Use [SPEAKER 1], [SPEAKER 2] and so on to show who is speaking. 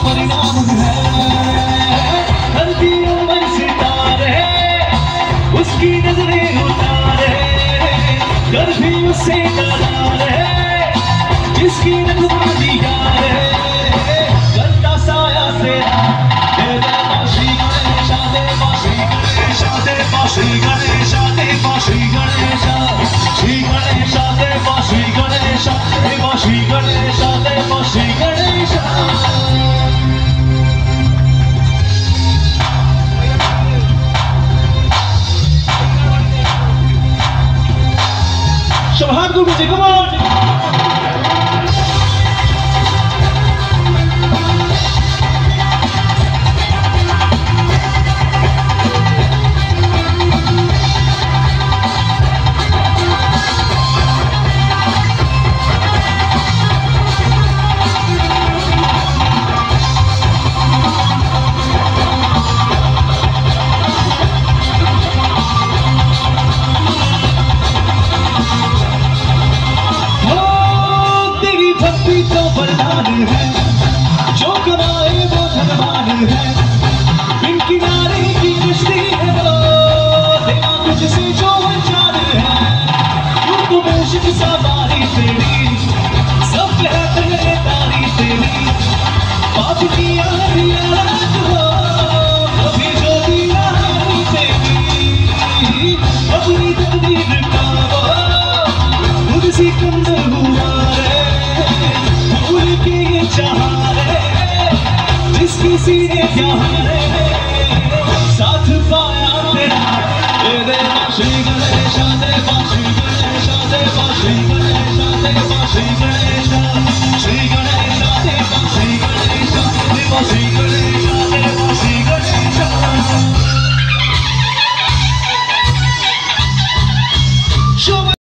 [SPEAKER 1] परिणाम है। धरतियों में सितारे उसकी नजरें उतारे, कर भी उससे डरारे जिसकी नगमानी यारे। करता साया तेरा देवा श्री गणेशा, देवा श्री गणेशा, देवा श्री गणेशा, देवा श्री गणेशा, श्री गणेशा देवा श्री गणेशा, देवा श्री गणेशा, देवा श्री गणेशा। सौभाग्य विजय कुमार है, जो कमाए वो धनवान है। बिन किनारे की कश्ती है वो, देवा तुझसे जो अनजान है। यूं तो बेशक सवारी तेरी, सब कहते हैं तारी तेरी। पाप किया दिया रात हो, कभी जो दिया हारी तेरी। अपनी तकदीर का वो खुद सी कंदर हुआ रे, भूल के ये चाहा रे जिसकी सीने यहाँ रे। साथ पाया तेरा देवा श्री गणेशा, देवा श्री गणेशा, देवा श्री गणेशा, देवा श्री गणेशा, श्री गणेशा